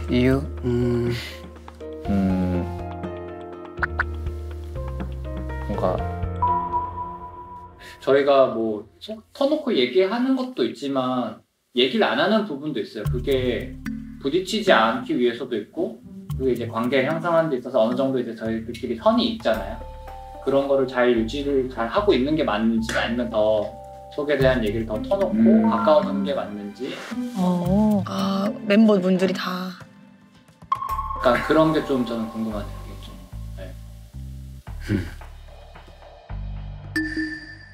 이유? 뭔가 저희가 뭐 터놓고 얘기하는 것도 있지만 얘기를 안 하는 부분도 있어요. 그게 부딪히지 않기 위해서도 있고, 그게 이제 관계를 형성하는 데 있어서 어느 정도 이제 저희들끼리 선이 있잖아요. 그런 거를 잘 유지를 잘 하고 있는 게 맞는지, 아니면 더 속에 대한 얘기를 더 터놓고 가까워지는 게 맞는지. 아, 멤버분들이 다. 그러니까 그런 게 좀 저는 궁금하네요. 이게 좀. 네.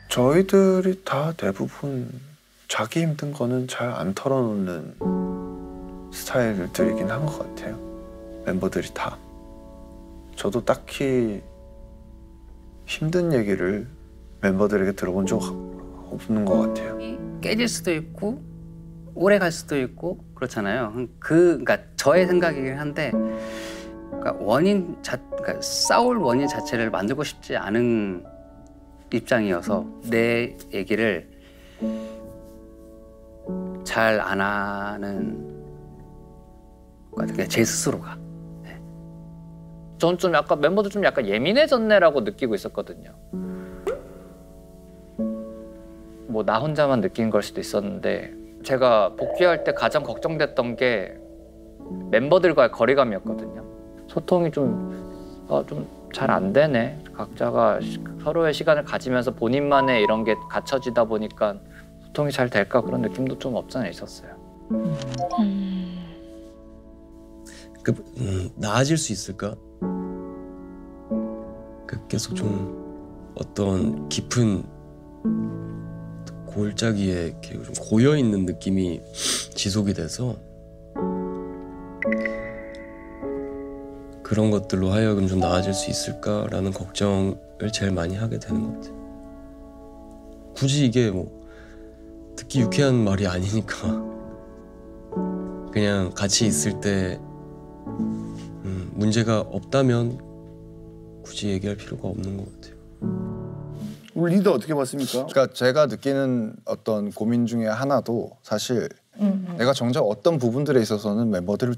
저희들이 다 대부분 자기 힘든 거는 잘 안 털어놓는 스타일들이긴 한 것 같아요. 멤버들이 다. 저도 딱히 힘든 얘기를 멤버들에게 들어본 적 없는 것 같아요. 깨질 수도 있고 오래 갈 수도 있고 그렇잖아요. 그러니까 저의 생각이긴 한데, 그러니까 그러니까 싸울 원인 자체를 만들고 싶지 않은 입장이어서 내 얘기를 잘 안 하는 것 같아요. 제 스스로가. 네. 저는 좀 약간 멤버들 좀 약간 예민해졌네라고 느끼고 있었거든요. 뭐 나 혼자만 느낀 걸 수도 있었는데, 제가 복귀할 때 가장 걱정됐던 게 멤버들과의 거리감이었거든요. 소통이 좀 잘 안 되네. 각자가 서로의 시간을 가지면서 본인만의 이런 게 갖춰지다 보니까 소통이 잘 될까, 그런 느낌도 좀 없잖아 있었어요. 나아질 수 있을까? 계속 좀 어떤 깊은 골짜기에 이렇게 좀 고여 있는 느낌이 지속이 돼서 그런 것들로 하여금 좀 나아질 수 있을까라는 걱정을 제일 많이 하게 되는 것 같아요. 굳이 이게 뭐 듣기 유쾌한 말이 아니니까 그냥 같이 있을 때 문제가 없다면 굳이 얘기할 필요가 없는 것 같아요. 우리 리더 어떻게 봤습니까? 그러니까 제가 느끼는 어떤 고민 중에 하나도 사실 내가 정작 어떤 부분들에 있어서는 멤버들을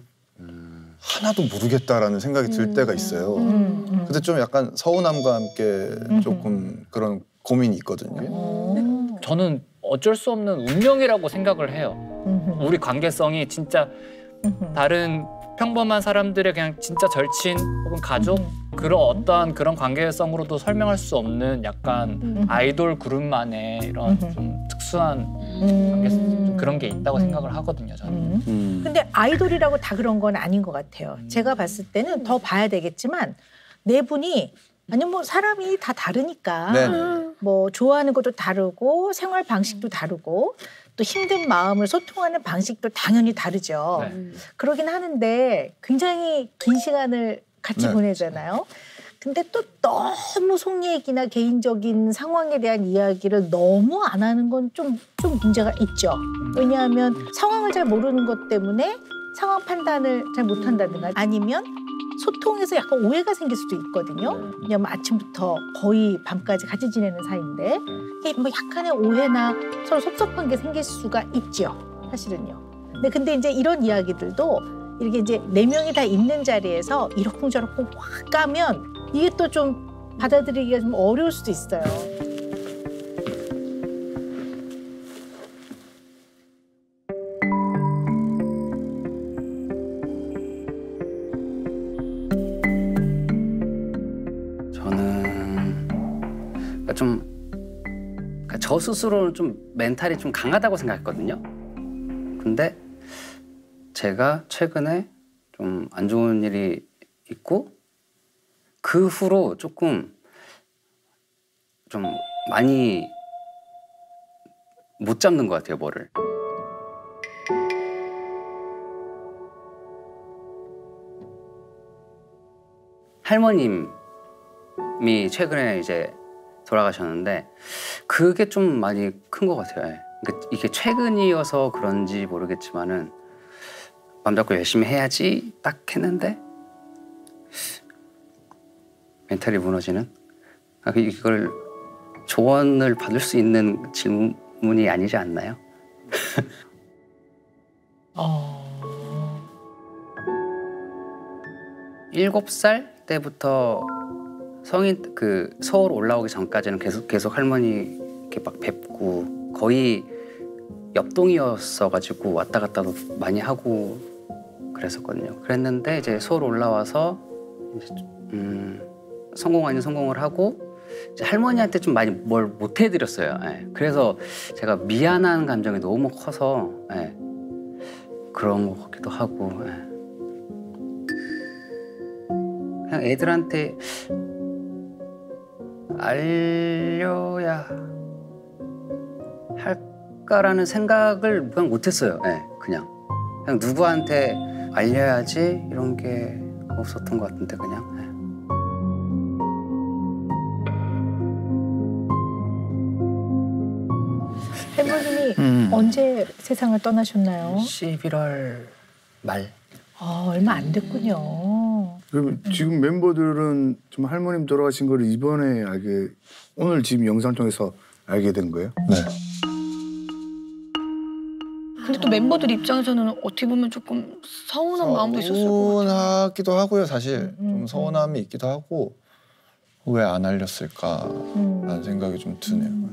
하나도 모르겠다라는 생각이 들 때가 있어요. 근데 좀 약간 서운함과 함께 조금 그런 고민이 있거든요. 저는 어쩔 수 없는 운명이라고 생각을 해요. 우리 관계성이 진짜 다른 평범한 사람들의 그냥 진짜 절친 혹은 가족, 그런 어떠한 그런 관계성으로도 설명할 수 없는 약간 아이돌 그룹만의 이런 좀 특수한 관계성, 그런 게 있다고 생각을 하거든요, 저는. 근데 아이돌이라고 다 그런 건 아닌 것 같아요. 제가 봤을 때는 더 봐야 되겠지만, 네 분이, 아니 뭐 사람이 다 다르니까 네네. 뭐 좋아하는 것도 다르고 생활 방식도 다르고 또 힘든 마음을 소통하는 방식도 당연히 다르죠. 네. 그러긴 하는데 굉장히 긴 시간을 같이 네. 보내잖아요. 근데 또 너무 속 얘기나 개인적인 상황에 대한 이야기를 너무 안 하는 건 좀 문제가 있죠. 왜냐하면 상황을 잘 모르는 것 때문에 상황 판단을 잘 못한다든가, 아니면 소통에서 약간 오해가 생길 수도 있거든요. 왜냐면 아침부터 거의 밤까지 같이 지내는 사이인데 이게 뭐 약간의 오해나 서로 섭섭한 게 생길 수가 있죠, 사실은요. 근데 이제 이런 이야기들도 이렇게 이제 네 명이 다 있는 자리에서 이러쿵저러쿵 확 까면 이게 또 좀 받아들이기가 좀 어려울 수도 있어요. 저 스스로는 좀 멘탈이 좀 강하다고 생각했거든요. 근데 제가 최근에 좀 안 좋은 일이 있고 그 후로 조금 좀 많이 못 잡는 것 같아요, 뭐를. 할머님이 최근에 이제 돌아가셨는데 그게 좀 많이 큰 것 같아요. 그러니까 이게 최근이어서 그런지 모르겠지만은 맘 잡고 열심히 해야지 딱 했는데 멘탈이 무너지는? 이걸 조언을 받을 수 있는 질문이 아니지 않나요? 7살 때부터 성인 그 서울 올라오기 전까지는 계속 할머니 이렇게 막 뵙고 거의 옆동이었어가지고 왔다 갔다도 많이 하고 그랬었거든요. 그랬는데 이제 서울 올라와서 이제 성공 아닌 성공을 하고 이제 할머니한테 좀 많이 뭘 못 해드렸어요. 예. 그래서 제가 미안한 감정이 너무 커서 예. 그런 것 같기도 하고 예. 그냥 애들한테 알려야 할까라는 생각을 그냥 못했어요. 예. 그냥 누구한테 알려야지 이런 게 없었던 것 같은데 그냥. 예. 할머님이 언제 세상을 떠나셨나요? 11월 말. 얼마 안 됐군요. 그럼 지금 멤버들은 좀 할머님 돌아가신 걸 이번에 오늘 지금 영상 통해서 알게 된 거예요? 네. 근데 또 멤버들 입장에서는 어떻게 보면 조금 서운한 마음도 있었을 것 같아요. 서운하기도 하고요, 사실. 좀 서운함이 있기도 하고 왜 안 알렸을까라는 생각이 좀 드네요.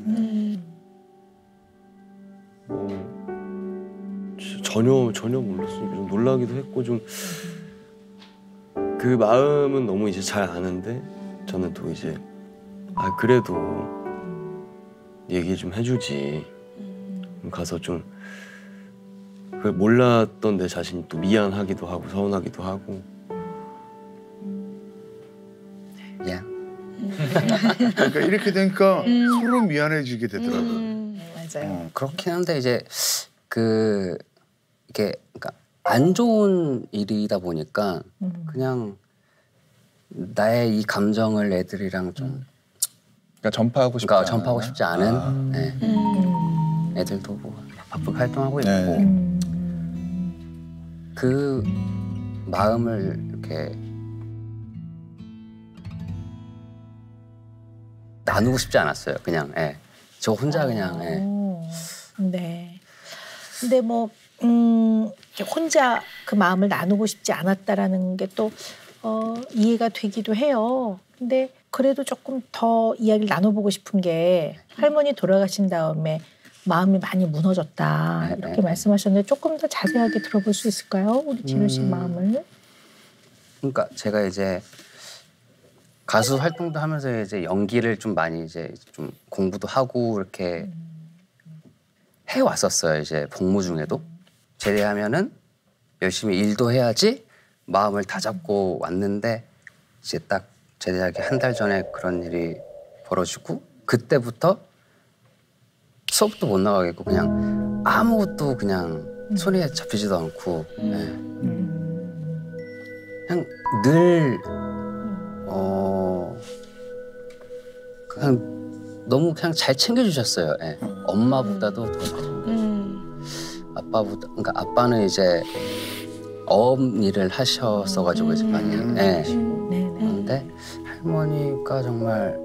전혀 몰랐으니까 좀 놀라기도 했고 좀 그 마음은 너무 이제 잘 아는데 저는 또 이제 그래도 얘기 좀 해주지. 가서 좀 그걸 몰랐던 내 자신이 또 미안하기도 하고 서운하기도 하고. 미안. 그러니까 이렇게 되니까 서로 미안해지게 되더라고요. 맞아요. 그렇긴 한데 이제 이게 그러니까 안 좋은 일이다 보니까 그냥 나의 이 감정을 애들이랑 좀 그러니까 전파하고 싶지 그러니까 전파하고 싶지 않은 네. 애들도 뭐 바쁘게 활동하고 있고 네. 그 마음을 이렇게 나누고 싶지 않았어요. 그냥 저 혼자 그냥 네. 근데 뭐 혼자 그 마음을 나누고 싶지 않았다라는 게 또 이해가 되기도 해요. 근데 그래도 조금 더 이야기를 나눠보고 싶은 게 할머니 돌아가신 다음에 마음이 많이 무너졌다 이렇게 말씀하셨는데 조금 더 자세하게 들어볼 수 있을까요? 우리 진우 씨 마음을. 그러니까 제가 이제 가수 활동도 하면서 이제 연기를 좀 많이 이제 좀 공부도 하고 이렇게 해 왔었어요. 이제 복무 중에도 제대하면은 열심히 일도 해야지 마음을 다잡고 왔는데 이제 딱 제대하기 한 달 전에 그런 일이 벌어지고 그때부터 수업도 못 나가겠고 그냥 아무것도 그냥 손에 잡히지도 않고 그냥 늘 그냥 너무 그냥 잘 챙겨주셨어요. 엄마보다도 더 잘 챙겨주셨어요. 아빠보다 그러니까 아빠는 이제 어업일을 하셨어가지고 이제 많이 그런데 할머니가 정말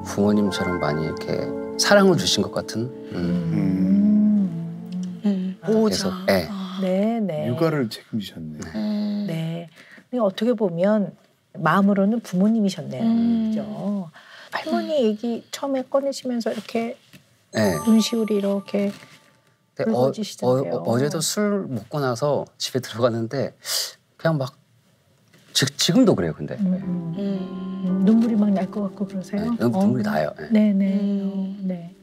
부모님처럼 많이 이렇게 사랑을 주신 것 같은. 보호자. 네네. 육아를 책임지셨네. 네. 어떻게 보면 마음으로는 부모님이셨네요. 그죠? 할머니 얘기 처음에 꺼내시면서 이렇게 눈시울이 이렇게 붉어지시던데요. 어제도 술 먹고 나서 집에 들어갔는데 그냥 막 지금도 그래요. 근데 눈물이 막 날 것 같고 그러세요? 눈물이 나요. 네네. 네.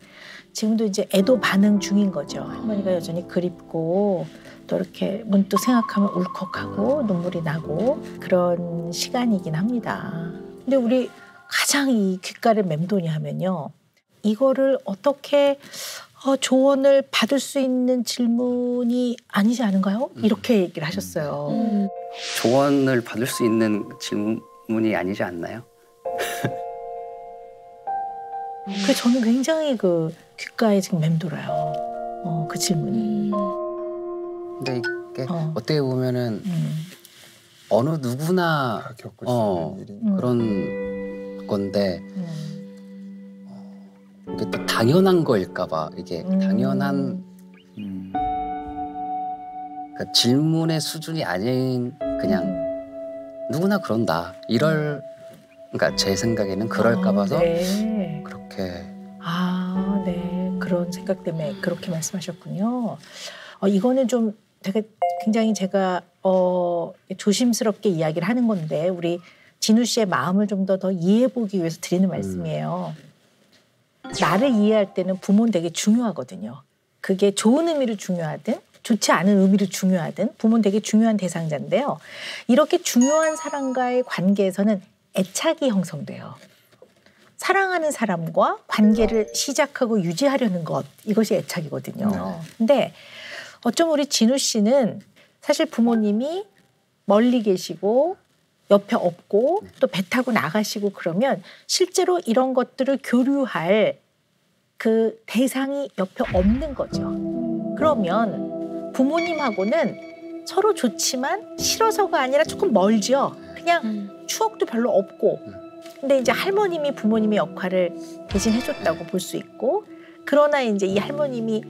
지금도 이제 애도 반응 중인 거죠. 할머니가 여전히 그립고 또 이렇게 문득 생각하면 울컥하고 눈물이 나고 그런 시간이긴 합니다. 근데 우리 가장 이 귓가를 맴도니 하면요. 이거를 어떻게 조언을 받을 수 있는 질문이 아니지 않은가요? 이렇게 얘기를 하셨어요. 조언을 받을 수 있는 질문이 아니지 않나요? 그래서 저는 굉장히 그 귓가에 지금 맴돌아요. 그 질문이. 근데 이게 어떻게 보면은 어느 누구나 다 겪을 수 있는 일이니까. 그런 건데 이게 또 당연한 거일까 봐 이게 당연한 그러니까 질문의 수준이 아닌 그냥 누구나 그런다. 그러니까 제 생각에는 그럴까 봐서 네. 그렇게. 아, 네. 그런 생각 때문에 그렇게 말씀하셨군요. 이거는 좀 되게 굉장히 제가 조심스럽게 이야기를 하는 건데 우리 진우 씨의 마음을 좀 더 이해해 보기 위해서 드리는 말씀이에요. 나를 이해할 때는 부모는 되게 중요하거든요. 그게 좋은 의미로 중요하든 좋지 않은 의미로 중요하든 부모는 되게 중요한 대상자인데요. 이렇게 중요한 사람과의 관계에서는 애착이 형성돼요. 사랑하는 사람과 관계를 시작하고 유지하려는 것, 이것이 애착이거든요. 근데 어쩜 우리 진우 씨는 사실 부모님이 멀리 계시고 옆에 없고 또 배 타고 나가시고 그러면 실제로 이런 것들을 교류할 그 대상이 옆에 없는 거죠. 그러면 부모님하고는 서로 좋지만 싫어서가 아니라 조금 멀죠. 그냥 추억도 별로 없고. 근데 이제 할머님이 부모님의 역할을 대신 해줬다고 볼 수 있고, 그러나 이제 이 할머님이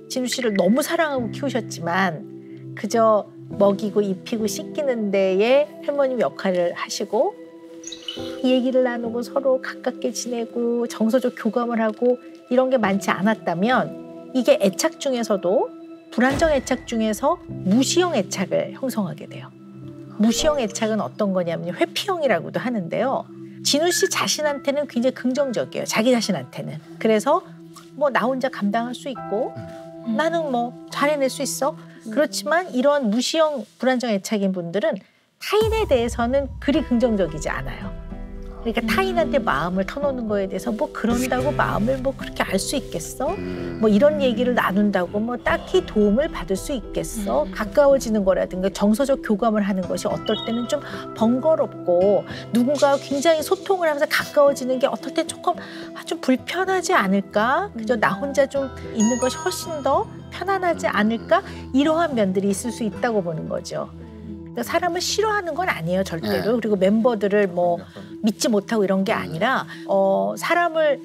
진우 씨를 너무 사랑하고 키우셨지만 그저 먹이고 입히고 씻기는 데에 할머님 역할을 하시고 얘기를 나누고 서로 가깝게 지내고 정서적 교감을 하고 이런 게 많지 않았다면 이게 애착 중에서도 불안정 애착 중에서 무시형 애착을 형성하게 돼요. 무시형 애착은 어떤 거냐면 회피형이라고도 하는데요. 진우 씨 자신한테는 굉장히 긍정적이에요. 자기 자신한테는. 그래서 뭐 나 혼자 감당할 수 있고 나는 뭐 잘 해낼 수 있어. 그렇지만 이런 무시형 불안정 애착인 분들은 타인에 대해서는 그리 긍정적이지 않아요. 그러니까 타인한테 마음을 터놓는 거에 대해서 뭐 그런다고 마음을 뭐 그렇게 알 수 있겠어? 뭐 이런 얘기를 나눈다고 뭐 딱히 도움을 받을 수 있겠어? 가까워지는 거라든가 정서적 교감을 하는 것이 어떨 때는 좀 번거롭고 누군가 굉장히 소통을 하면서 가까워지는 게 어떨 때 조금 좀 불편하지 않을까? 그저 나 혼자 좀 있는 것이 훨씬 더 편안하지 않을까? 이러한 면들이 있을 수 있다고 보는 거죠. 사람을 싫어하는 건 아니에요, 절대로. 그리고 멤버들을 뭐 믿지 못하고 이런 게 아니라 사람을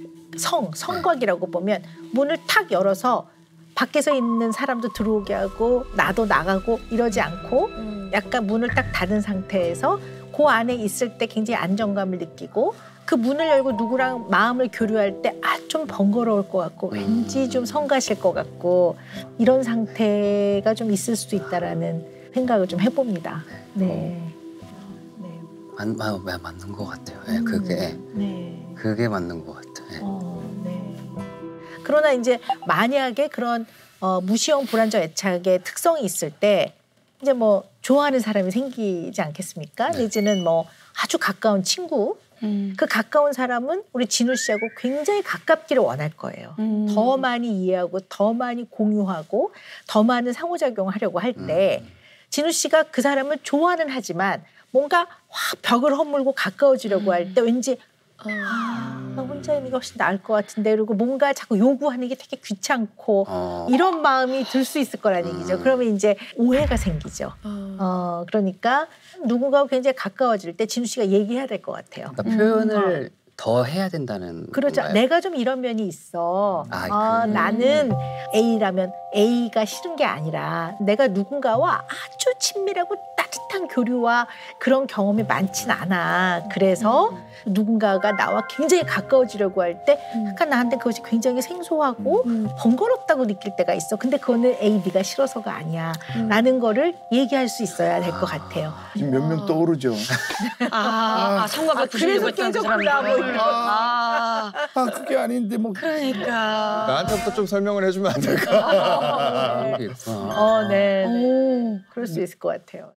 성곽이라고 보면 문을 탁 열어서 밖에서 있는 사람도 들어오게 하고 나도 나가고 이러지 않고 약간 문을 딱 닫은 상태에서 그 안에 있을 때 굉장히 안정감을 느끼고 그 문을 열고 누구랑 마음을 교류할 때 좀 번거로울 것 같고 왠지 좀 성가실 것 같고 이런 상태가 좀 있을 수도 있다라는 생각을 좀 해봅니다. 네. 맞는 것 같아요. 그게 맞는 것 같아요. 네. 그러나 이제 만약에 그런 무시형 불안정 애착의 특성이 있을 때 이제 뭐 좋아하는 사람이 생기지 않겠습니까? 내지는 뭐 아주 가까운 친구. 그 가까운 사람은 우리 진우 씨하고 굉장히 가깝기를 원할 거예요. 더 많이 이해하고 더 많이 공유하고 더 많은 상호작용을 하려고 할 때 진우 씨가 그 사람을 좋아는 하지만 뭔가 확 벽을 허물고 가까워지려고 할 때 왠지 나 혼자 있는 게 훨씬 나을 것 같은데 그리고 뭔가 자꾸 요구하는 게 되게 귀찮고 이런 마음이 들 수 있을 거라는 얘기죠. 그러면 이제 오해가 생기죠. 그러니까 누군가와 굉장히 가까워질 때 진우 씨가 얘기해야 될 것 같아요. 그러니까 표현을 더 해야 된다는 그렇죠. 건가요? 내가 좀 이런 면이 있어. 나는 A라면 A가 싫은 게 아니라 내가 누군가와 아주 친밀하고 따뜻한 교류와 그런 경험이 많진 않아. 그래서 누군가가 나와 굉장히 가까워지려고 할 때 약간 나한테 그것이 굉장히 생소하고 번거롭다고 느낄 때가 있어. 근데 그거는 A, B가 싫어서가 아니야. 라는 거를 얘기할 수 있어야 될 것 같아요. 지금 몇 명 떠오르죠. 성과가 그래서 깨졌구나. 그게 아닌데 뭐. 그러니까. 나한테부터 좀 설명을 해주면 안 될까? 그런 게 있구나. 네. 그럴 수 있을 것 같아요.